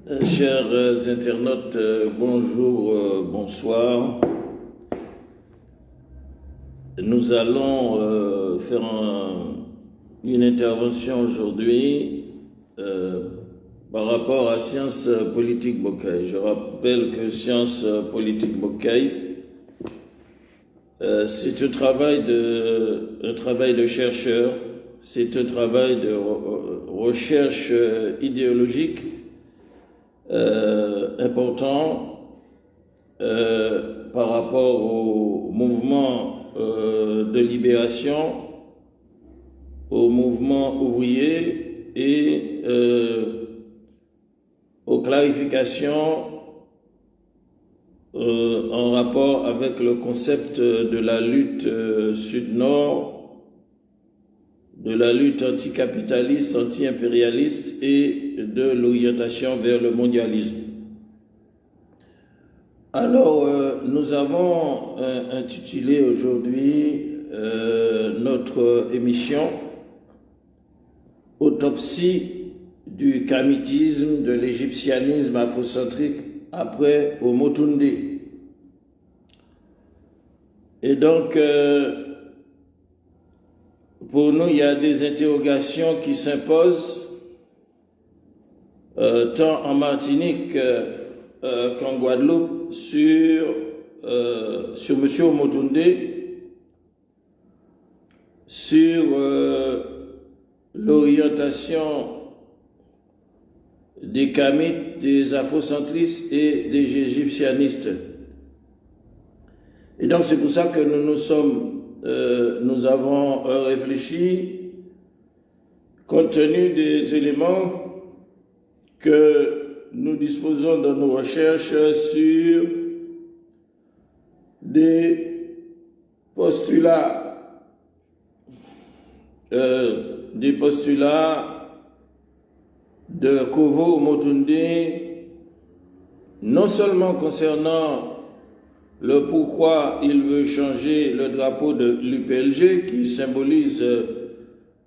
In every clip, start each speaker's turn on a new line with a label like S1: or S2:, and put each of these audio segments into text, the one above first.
S1: Chers internautes, bonjour, bonsoir. Nous allons faire une intervention aujourd'hui par rapport à Sciences Politiques Bocaï. Je rappelle que Sciences Politiques Bocaï, c'est un travail de chercheur, c'est un travail de recherche idéologique important par rapport au mouvement de libération, au mouvement ouvrier et aux clarifications en rapport avec le concept de la lutte sud-nord, de la lutte anticapitaliste, anti-impérialiste et de l'orientation vers le mondialisme. Alors, nous avons intitulé aujourd'hui notre émission « Autopsie du kamitisme, de l'égyptianisme afrocentrique après Omotunde ». Et donc, pour nous, il y a des interrogations qui s'imposent, tant en Martinique qu'en Guadeloupe, sur M. Omotunde, sur l'orientation des kamites, des afrocentristes et des égyptianistes. Et donc c'est pour ça que nous avons réfléchi, compte tenu des éléments que nous disposons dans nos recherches sur des postulats de Kovo Omotunde, non seulement concernant le pourquoi il veut changer le drapeau de l'UPLG qui symbolise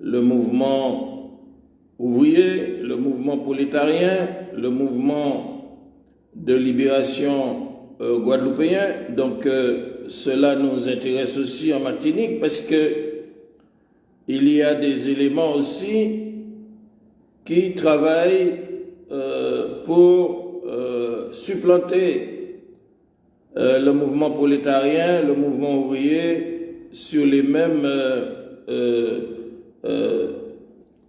S1: le mouvement ouvrier, le mouvement prolétarien, le mouvement de libération guadeloupéen. Donc cela nous intéresse aussi en Martinique parce que il y a des éléments aussi qui travaillent pour supplanter le mouvement prolétarien, le mouvement ouvrier, sur les mêmes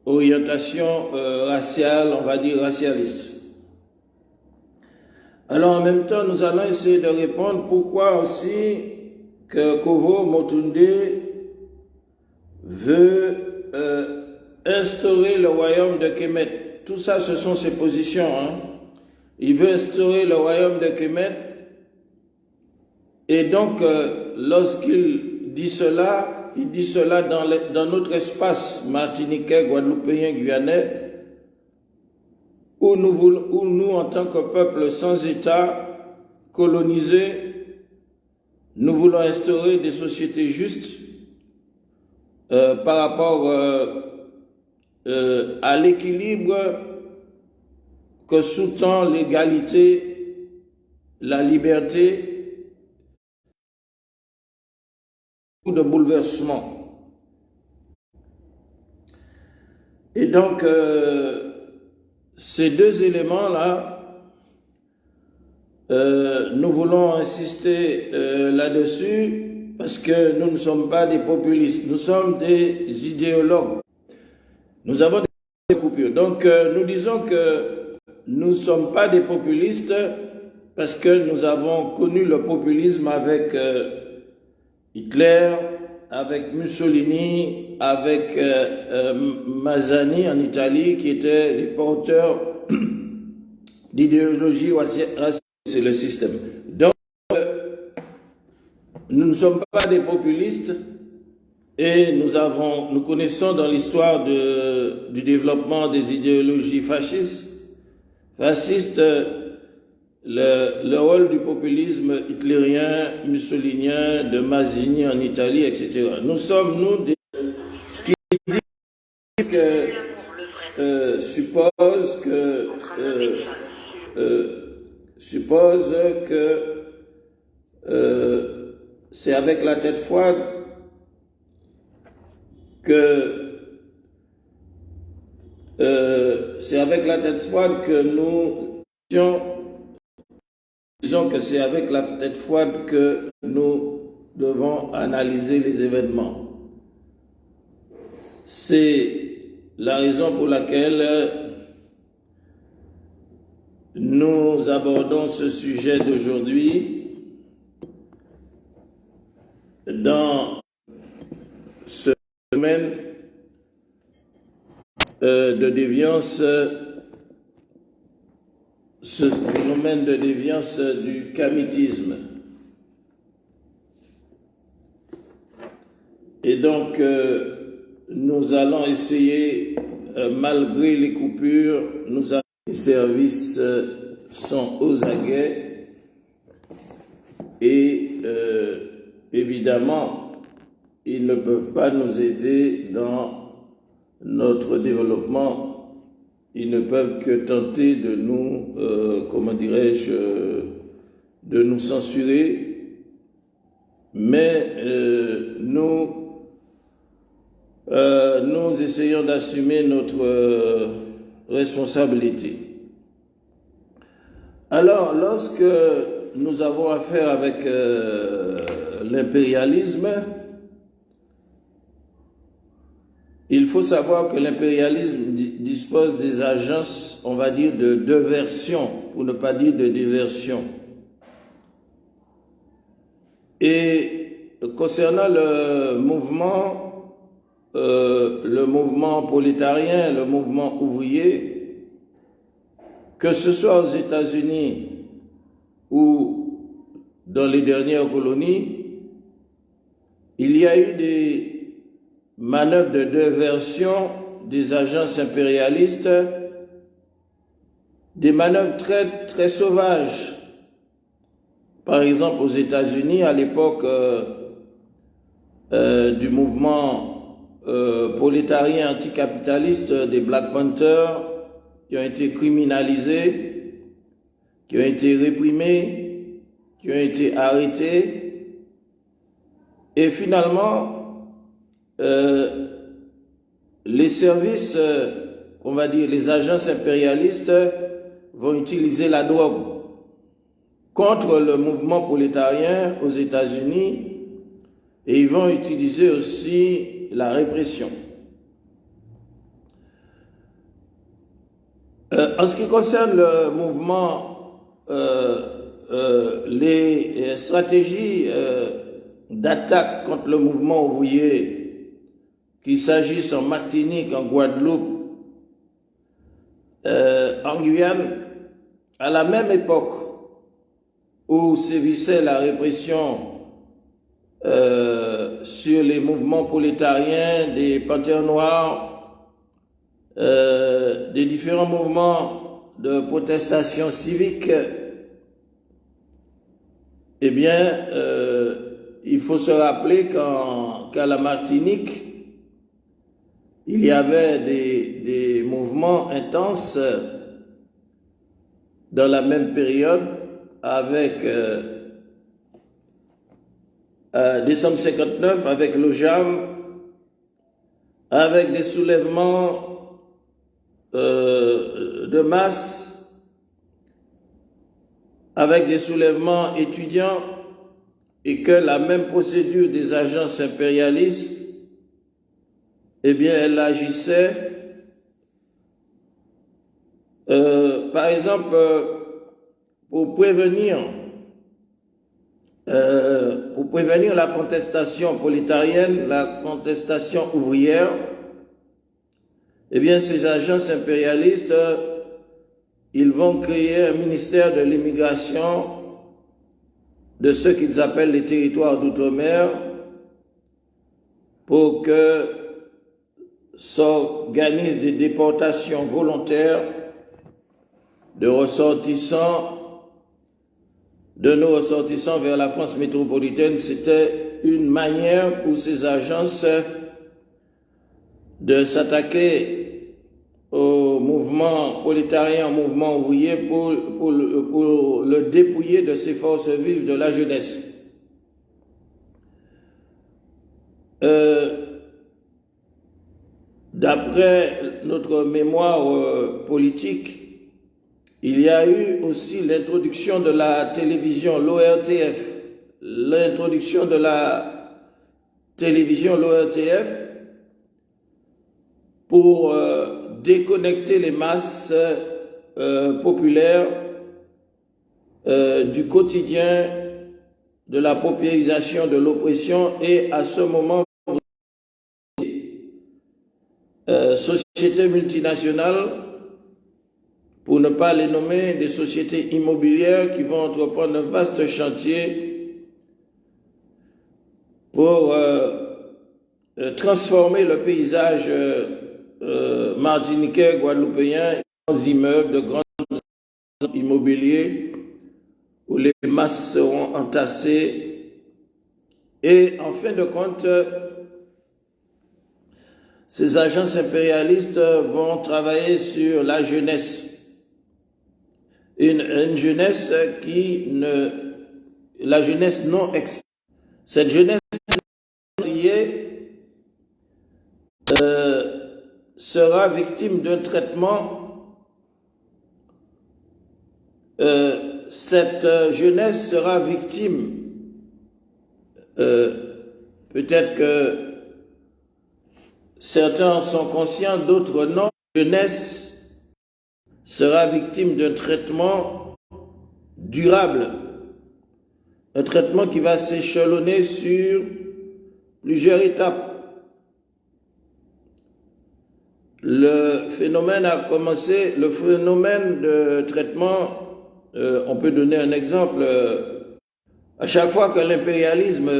S1: orientations raciales, on va dire racialistes. Alors en même temps, nous allons essayer de répondre pourquoi aussi que Kovo Omotunde veut instaurer le royaume de Kemet. Tout ça, ce sont ses positions. Il veut instaurer le royaume de Kemet. Et donc, lorsqu'il dit cela, il dit cela dans notre espace martiniquais, guadeloupéen, guyanais, où nous, en tant que peuple sans État, colonisé, nous voulons instaurer des sociétés justes par rapport à l'équilibre que sous-tend l'égalité, la liberté, de bouleversement. Et donc, ces deux éléments-là, nous voulons insister là-dessus parce que nous ne sommes pas des populistes, nous sommes des idéologues. Nous avons des coupures. Donc, nous disons que nous ne sommes pas des populistes parce que nous avons connu le populisme avec Hitler, avec Mussolini, avec Mazzani en Italie, qui étaient les porteurs d'idéologie raciste, c'est le système. Donc, nous ne sommes pas des populistes et nous connaissons dans l'histoire du développement des idéologies fascistes, le rôle du populisme hitlérien, mussolinien, de Mazzini en Italie, etc. Nous sommes, nous, des qui suppose que suppose que c'est avec la tête froide que disons que c'est avec la tête froide que nous devons analyser les événements. C'est la raison pour laquelle nous abordons ce sujet d'aujourd'hui dans ce domaine de déviance, ce phénomène de déviance du kamitisme. Et donc, nous allons essayer, malgré les coupures, les services sont aux aguets et évidemment, ils ne peuvent pas nous aider dans notre développement. Ils ne peuvent que tenter de nous, de nous censurer, mais nous essayons d'assumer notre responsabilité. Alors, lorsque nous avons affaire avec l'impérialisme, il faut savoir que l'impérialisme dispose des agences, on va dire, de diversion, pour ne pas dire de diversion. Et concernant le mouvement prolétarien, le mouvement ouvrier, que ce soit aux États-Unis ou dans les dernières colonies, il y a eu des manœuvres de diversion des agences impérialistes, des manœuvres très, très sauvages. Par exemple, aux États-Unis, à l'époque du mouvement prolétarien anticapitaliste des Black Panthers, qui ont été criminalisés, qui ont été réprimés, qui ont été arrêtés, et finalement, les services, on va dire, les agences impérialistes vont utiliser la drogue contre le mouvement prolétarien aux États-Unis et ils vont utiliser aussi la répression. En ce qui concerne le mouvement, les stratégies d'attaque contre le mouvement ouvrier, qu'il s'agisse en Martinique, en Guadeloupe, en Guyane, à la même époque où sévissait la répression sur les mouvements prolétariens, des Panthères noirs, des différents mouvements de protestation civique, eh bien, il faut se rappeler qu'à la Martinique, il y avait des mouvements intenses dans la même période avec décembre 59, avec l'OJAM, avec des soulèvements de masse, avec des soulèvements étudiants, et que la même procédure des agences impérialistes, eh bien, elle agissait, par exemple, pour prévenir la contestation prolétarienne, la contestation ouvrière. Eh bien, ces agences impérialistes, ils vont créer un ministère de l'immigration de ce qu'ils appellent les territoires d'outre-mer pour que s'organisent des déportations volontaires de nos ressortissants vers la France métropolitaine. C'était une manière pour ces agences de s'attaquer aux mouvement prolétarien, au mouvement ouvrier pour le dépouiller de ses forces vives de la jeunesse. D'après notre mémoire politique, il y a eu aussi l'introduction de la télévision, l'ORTF, l'introduction de la télévision, l'ORTF, pour déconnecter les masses populaires du quotidien, de la paupérisation, de l'oppression, et à ce moment, sociétés multinationales, pour ne pas les nommer, des sociétés immobilières qui vont entreprendre un vaste chantier pour transformer le paysage martiniquais, guadeloupéen, en immeubles, de grands immobiliers où les masses seront entassées. Et en fin de compte, ces agences impérialistes vont travailler sur la jeunesse. Une jeunesse la jeunesse non expérimentée. Cette jeunesse sera victime d'un traitement. Cette jeunesse sera victime, peut-être que certains sont conscients, d'autres non. La jeunesse sera victime d'un traitement durable, un traitement qui va s'échelonner sur plusieurs étapes. Le phénomène a commencé, le phénomène de traitement, on peut donner un exemple. À chaque fois que l'impérialisme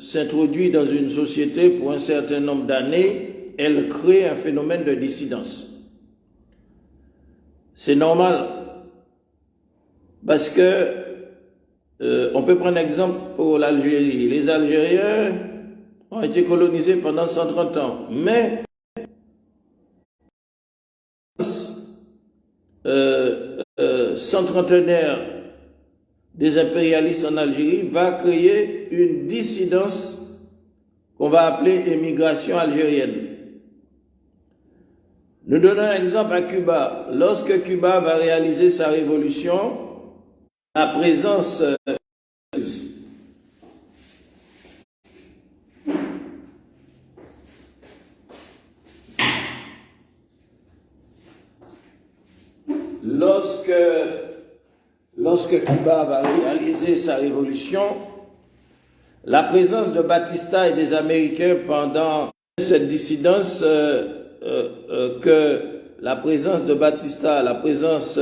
S1: s'introduit dans une société pour un certain nombre d'années, elle crée un phénomène de dissidence. C'est normal, parce que on peut prendre un exemple pour l'Algérie. Les Algériens ont été colonisés pendant 130 ans, mais centenaire des impérialistes en Algérie va créer une dissidence qu'on va appeler émigration algérienne. Nous donnons un exemple à Cuba. Lorsque Cuba va réaliser sa révolution, la présence Lorsque Cuba va réaliser sa révolution, la présence de Batista et des Américains pendant cette dissidence, que la présence de Batista, la présence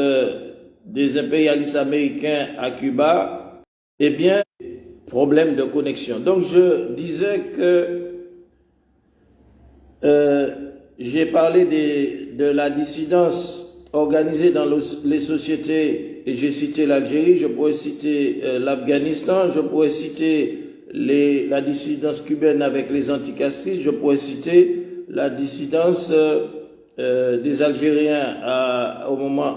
S1: des impérialistes américains à Cuba, eh bien, problème de connexion. Donc je disais que j'ai parlé de la dissidence organisée dans les sociétés, et j'ai cité l'Algérie, je pourrais citer l'Afghanistan, je pourrais citer la dissidence cubaine avec les anticastristes, je pourrais citer la dissidence des Algériens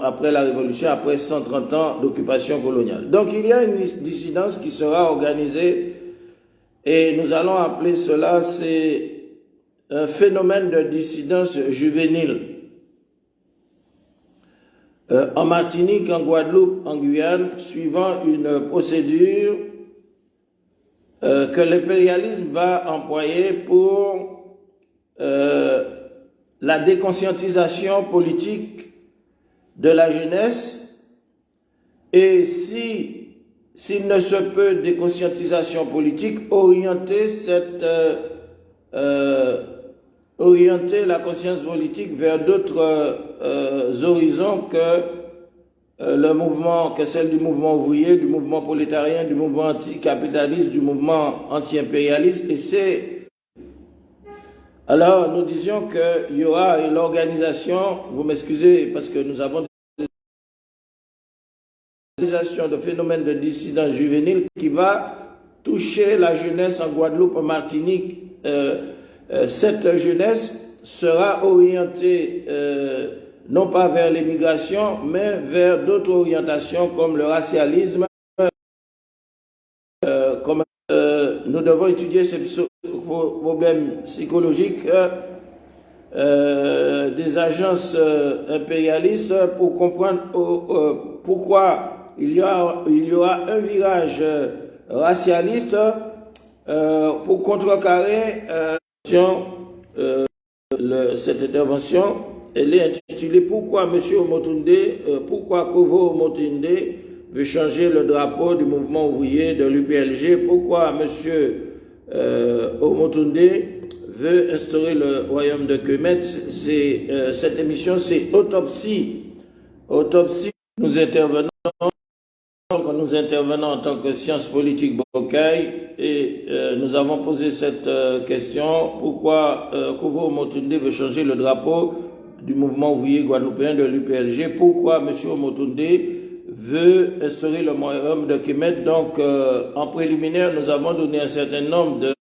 S1: après la Révolution, après 130 ans d'occupation coloniale. Donc il y a une dissidence qui sera organisée, et nous allons appeler cela, c'est un phénomène de dissidence juvénile. En Martinique, en Guadeloupe, en Guyane, suivant une procédure que l'impérialisme va employer pour la déconscientisation politique de la jeunesse, et s'il ne se peut déconscientisation politique, orienter la conscience politique vers d'autres horizons que celle du mouvement ouvrier, du mouvement prolétarien, du mouvement anticapitaliste, du mouvement anti-impérialiste. Et alors nous disions qu'il y aura une organisation, vous m'excusez parce que nous avons des organisations de phénomènes de dissidence juvénile qui va toucher la jeunesse en Guadeloupe, en Martinique. Cette jeunesse sera orientée non pas vers l'immigration, mais vers d'autres orientations comme le racialisme. Comme nous devons étudier ces problèmes psychologiques des agences impérialistes pour comprendre pourquoi il y aura un virage racialiste pour contrecarrer cette intervention. Elle est intitulée Pourquoi M. Omotunde, pourquoi Kovo Omotunde veut changer le drapeau du mouvement ouvrier de l'UPLG, pourquoi M. Omotunde veut instaurer le royaume de Kemet. Cette émission, c'est Autopsie. Autopsie, nous intervenons en tant que sciences politiques Bocaille et nous avons posé cette question, pourquoi Kovo Omotunde veut changer le drapeau du mouvement ouvrier guadeloupéen de l'UPLG, pourquoi M. Omotunde veut instaurer le royaume de Kemet. Donc, en préliminaire, nous avons donné un certain nombre de...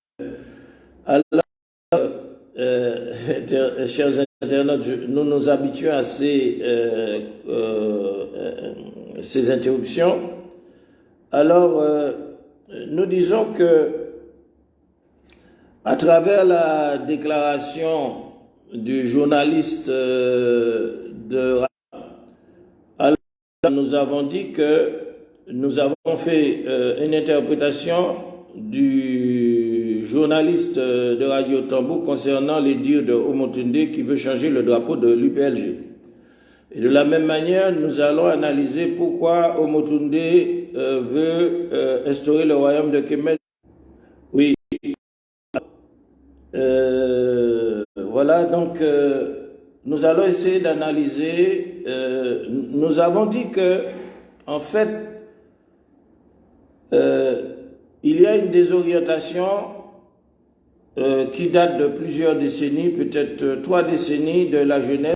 S1: chers internautes, nous nous habituons à ces interruptions. Alors, nous disons que à travers la déclaration du journaliste nous avons dit que nous avons fait une interprétation du journaliste de Radio Tambou concernant les dires de Omotunde qui veut changer le drapeau de l'UPLG. Et de la même manière, nous allons analyser pourquoi Omotunde veut instaurer le royaume de Kemet. Oui. Voilà, donc nous allons essayer d'analyser. Nous avons dit que, en fait, il y a une désorientation qui date de plusieurs décennies, peut-être 3 décennies de la jeunesse.